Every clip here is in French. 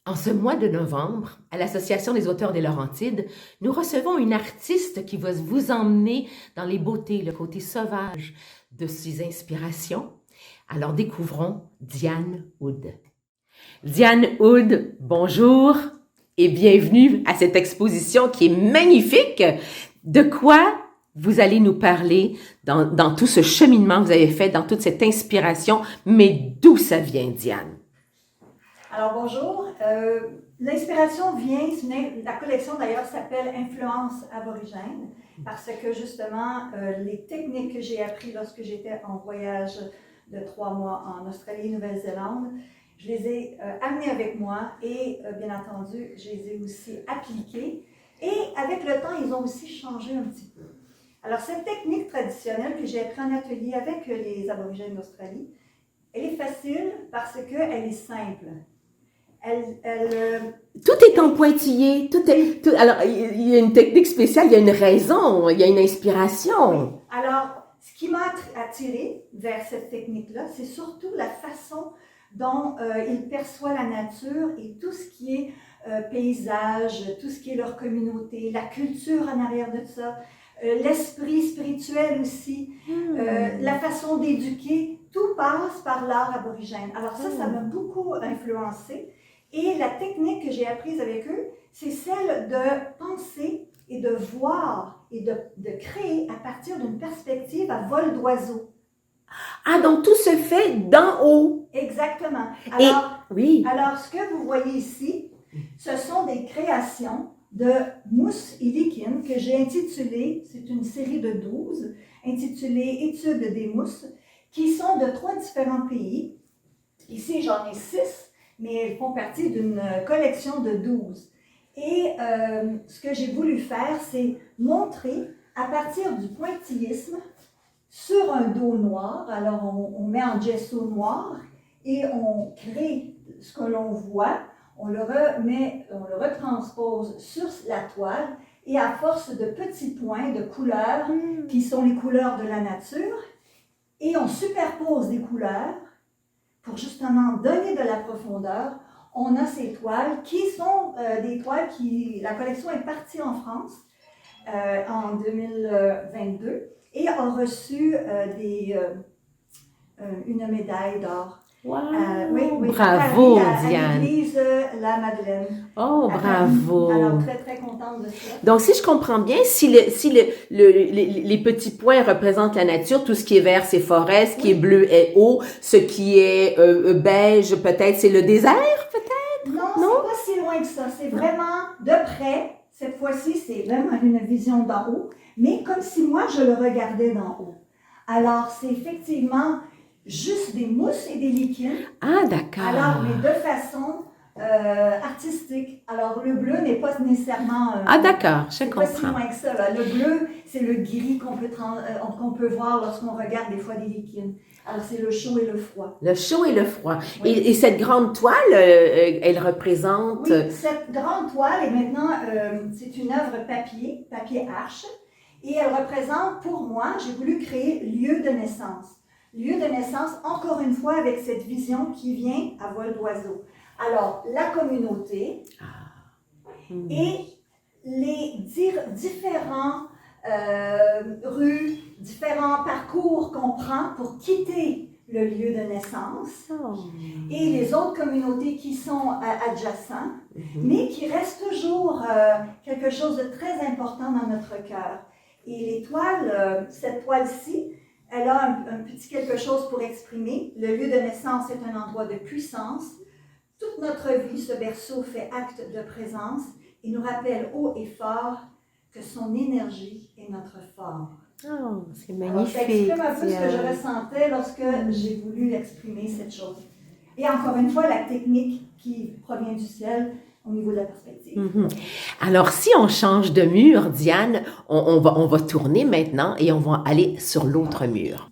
En ce mois de novembre, à l'Association des auteurs des Laurentides, nous recevons une artiste qui va vous emmener dans les beautés, le côté sauvage de ses inspirations. Alors découvrons Diane Hood. Diane Hood, bonjour et bienvenue à cette exposition qui est magnifique. De quoi vous allez nous parler dans tout ce cheminement que vous avez fait, dans toute cette inspiration, mais d'où ça vient, Diane? Alors bonjour, l'inspiration vient, la collection d'ailleurs s'appelle Influence aborigène parce que justement les techniques que j'ai apprises lorsque j'étais en voyage de 3 mois en Australie et Nouvelle-Zélande, je les ai amenées avec moi et bien entendu je les ai aussi appliquées et avec le temps ils ont aussi changé un petit peu. Alors cette technique traditionnelle que j'ai appris en atelier avec les aborigènes d'Australie, elle est facile parce qu'elle est simple. Tout est en pointillé, alors, il y a une technique spéciale, il y a une raison, il y a une inspiration. Oui. Alors, ce qui m'a attirée vers cette technique-là, c'est surtout la façon dont ils perçoivent la nature et tout ce qui est paysage, tout ce qui est leur communauté, la culture en arrière de ça, l'esprit spirituel aussi, la façon d'éduquer, tout passe par l'art aborigène. Alors ça m'a beaucoup influencée. Et la technique que j'ai apprise avec eux, c'est celle de penser et de voir et de créer à partir d'une perspective à vol d'oiseau. Ah, donc tout se fait d'en haut. Exactement. Oui. Alors, ce que vous voyez ici, ce sont des créations de Mousse et Likin que j'ai intitulées, c'est une série de 12, intitulée Études des mousses, qui sont de 3 différents pays. Ici, j'en ai 6. Mais elles font partie d'une collection de 12. Et ce que j'ai voulu faire, c'est montrer à partir du pointillisme sur un dos noir. Alors, on met en gesso noir et on crée ce que l'on voit. On le retranspose sur la toile et à force de petits points de couleurs qui sont les couleurs de la nature, et on superpose des couleurs pour justement donner de la profondeur. On a ces toiles qui sont des toiles la collection est partie en France en 2022 et a reçu une médaille d'or. Wow! Oui, Bravo, à Paris, Diane! À l'église La Madeleine. Oh, bravo! Paris. Alors, très, très contente de ça. Donc, si je comprends bien, si les petits points représentent la nature, tout ce qui est vert, c'est forêt, ce qui est bleu est eau, ce qui est beige, peut-être, c'est le désert, peut-être? Non, c'est pas si loin que ça. C'est vraiment de près. Cette fois-ci, c'est vraiment une vision d'en haut, mais comme si moi, je le regardais d'en haut. Alors, c'est effectivement juste des mousses et des liquides. Ah, d'accord. Alors, mais de façon artistique. Alors, le bleu n'est pas nécessairement... ah, d'accord, je comprends. C'est pas si loin que ça. Là. Le bleu, c'est le gris qu'on peut voir lorsqu'on regarde des fois des liquides. Alors, c'est le chaud et le froid. Le chaud et le froid. Oui. Et cette grande toile, elle représente... Oui, cette grande toile est maintenant, c'est une œuvre papier arche, et elle représente, pour moi, j'ai voulu créer lieu de naissance. Lieu de naissance, encore une fois, avec cette vision qui vient à vol d'oiseau. Alors, la communauté et les différents rues, différents parcours qu'on prend pour quitter le lieu de naissance et les autres communautés qui sont adjacentes, mais qui restent toujours quelque chose de très important dans notre cœur. Et les toiles, cette toile-ci, elle a un petit quelque chose pour exprimer. Le lieu de naissance est un endroit de puissance. Toute notre vie, ce berceau fait acte de présence et nous rappelle haut et fort que son énergie est notre fort. Oh, c'est magnifique. Alors, ça exprime un peu ce que je ressentais lorsque j'ai voulu exprimer cette chose. Et encore une fois, la technique qui provient du ciel au niveau de la perspective. Alors, si on change de mur, Diane, on va tourner maintenant et on va aller sur l'autre mur.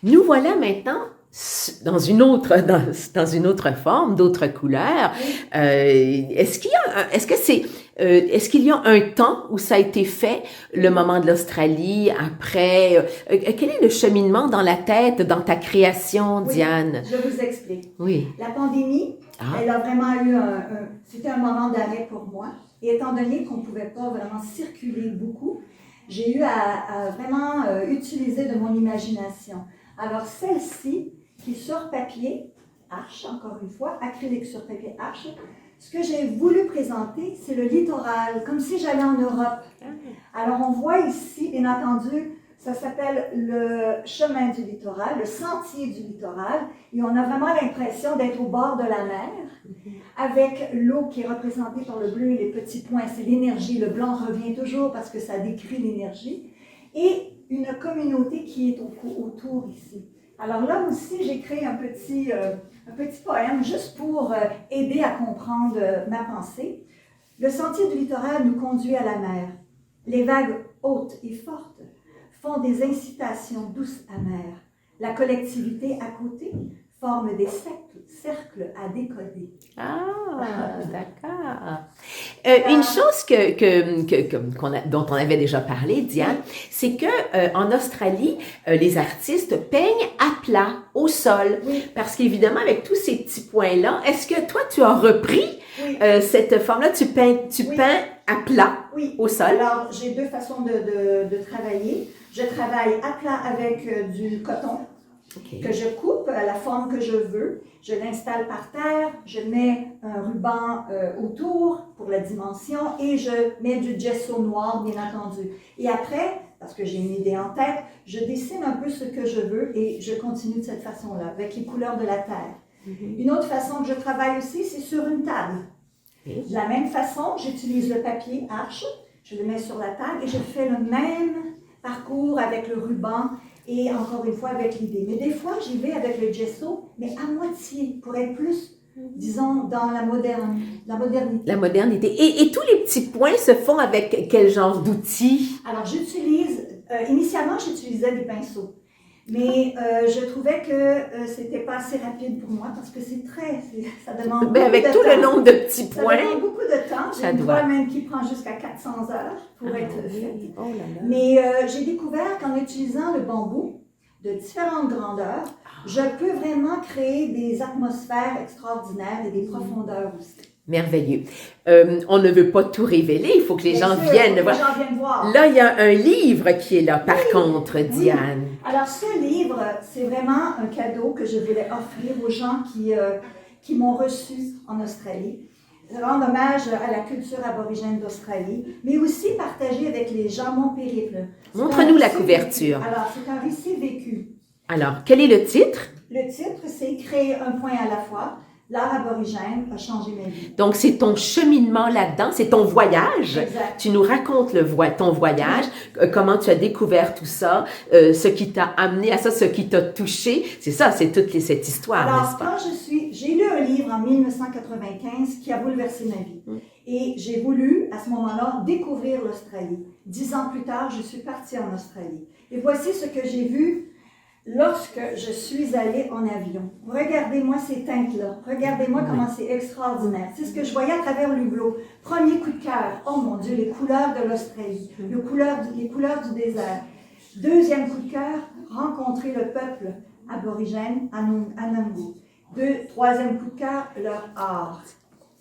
Nous voilà maintenant dans une autre, dans une autre forme, d'autres couleurs. Est-ce qu'il y a un temps où ça a été fait, le moment de l'Australie, après? Quel est le cheminement dans la tête, dans ta création, Diane? Je vous explique. Oui. La pandémie, elle a vraiment eu c'était un moment d'arrêt pour moi. Et étant donné qu'on ne pouvait pas vraiment circuler beaucoup, j'ai eu à vraiment utiliser de mon imagination. Alors celle-ci, qui est sur papier, arche, encore une fois, acrylique sur papier arche, ce que j'ai voulu présenter, c'est le littoral, comme si j'allais en Europe. Alors on voit ici, bien entendu, ça s'appelle le chemin du littoral, le sentier du littoral, et on a vraiment l'impression d'être au bord de la mer, avec l'eau qui est représentée par le bleu et les petits points, c'est l'énergie, le blanc revient toujours parce que ça décrit l'énergie, et une communauté qui est autour ici. Alors là aussi, j'ai créé un petit poème juste pour aider à comprendre ma pensée. Le sentier du littoral nous conduit à la mer. Les vagues hautes et fortes font des incitations douces amères. La collectivité à côté forme des cercles à décoder. Ah, d'accord. Une chose dont on avait déjà parlé, Diane, c'est que en Australie, les artistes peignent à plat, au sol. Oui. Parce qu'évidemment, avec tous ces petits points-là, est-ce que toi, tu as repris cette forme-là? Tu peins à plat, au sol? Alors, j'ai deux façons de travailler. Je travaille à plat avec du coton. Que je coupe à la forme que je veux, je l'installe par terre, je mets un ruban autour pour la dimension et je mets du gesso noir, bien entendu. Et après, parce que j'ai une idée en tête, je dessine un peu ce que je veux et je continue de cette façon-là, avec les couleurs de la terre. Une autre façon que je travaille aussi, c'est sur une table. De la même façon, j'utilise le papier arche, je le mets sur la table et je fais le même parcours avec le ruban. Et encore une fois, avec l'idée. Mais des fois, j'y vais avec le gesso, mais à moitié, pour être plus, disons, dans la modernité. La modernité. Et tous les petits points se font avec quel genre d'outils? Alors, initialement, j'utilisais des pinceaux. Mais je trouvais que c'était pas assez rapide pour moi parce que ça demande beaucoup avec de tout temps. Le nombre de petits points. Ça demande beaucoup de temps. J'ai une toile même qui prend jusqu'à 400 heures pour être faite. Oh là là. Mais j'ai découvert qu'en utilisant le bambou de différentes grandeurs, je peux vraiment créer des atmosphères extraordinaires et des profondeurs aussi. Merveilleux. On ne veut pas tout révéler, il faut que les gens viennent voir. Là, il y a un livre qui est là, par contre, Diane. Alors, ce livre, c'est vraiment un cadeau que je voulais offrir aux gens qui m'ont reçu en Australie. Rendre hommage à la culture aborigène d'Australie, mais aussi partager avec les gens mon périple. Montre-nous la couverture. Alors, c'est un récit vécu. Alors, quel est le titre? Le titre, c'est « Créer un point à la fois ». L'art aborigène a changé ma vie. Donc, c'est ton cheminement là-dedans, c'est ton voyage. Exact. Tu nous racontes ton voyage, comment tu as découvert tout ça, ce qui t'a amené à ça, ce qui t'a touché. C'est ça, c'est toute cette histoire, n'est-ce pas? Alors, j'ai lu un livre en 1995 qui a bouleversé ma vie. Et j'ai voulu, à ce moment-là, découvrir l'Australie. 10 ans plus tard, je suis partie en Australie. Et voici ce que j'ai vu lorsque je suis allée en avion. Regardez-moi ces teintes-là. Regardez-moi comment c'est extraordinaire. C'est ce que je voyais à travers l'hublot. Premier coup de cœur. Oh mon Dieu, les couleurs de l'Australie. Les couleurs du désert. Deuxième coup de cœur, rencontrer le peuple aborigène Anangu. Troisième coup de cœur, leur art.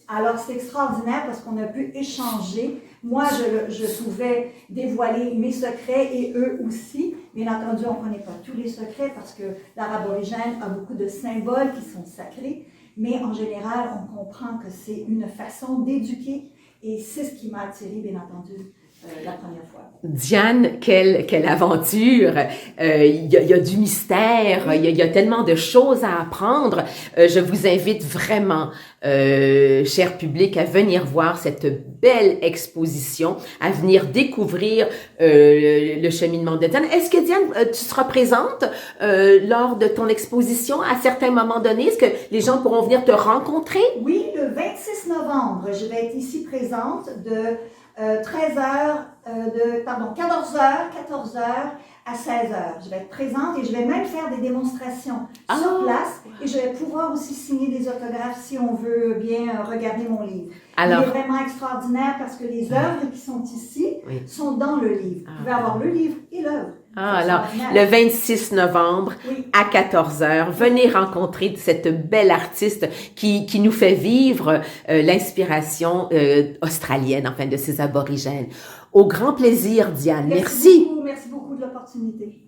Alors, c'est extraordinaire parce qu'on a pu échanger. Moi, je pouvais dévoiler mes secrets et eux aussi. Bien entendu, on ne connaît pas tous les secrets parce que l'art aborigène a beaucoup de symboles qui sont sacrés. Mais en général, on comprend que c'est une façon d'éduquer et c'est ce qui m'a attirée, bien entendu, la première fois. Diane, quelle aventure! Il y a du mystère, il y a tellement de choses à apprendre. Je vous invite vraiment, cher public, à venir voir cette belle exposition, à venir découvrir le cheminement de Diane. Est-ce que Diane, tu seras présente lors de ton exposition à certains moments donnés? Est-ce que les gens pourront venir te rencontrer? Oui, le 26 novembre, je vais être ici présente de 14h à à 16 heures. Je vais être présente et je vais même faire des démonstrations Ah! sur place et je vais pouvoir aussi signer des autographes si on veut bien regarder mon livre. Alors, il est vraiment extraordinaire parce que les œuvres qui sont ici oui. sont dans le livre. Vous pouvez avoir le livre et l'œuvre. Alors, le 26 novembre, oui. à 14 heures, venez rencontrer cette belle artiste qui nous fait vivre l'inspiration australienne, enfin, de ces aborigènes. Au grand plaisir, Diane. Merci. Merci beaucoup de l'opportunité.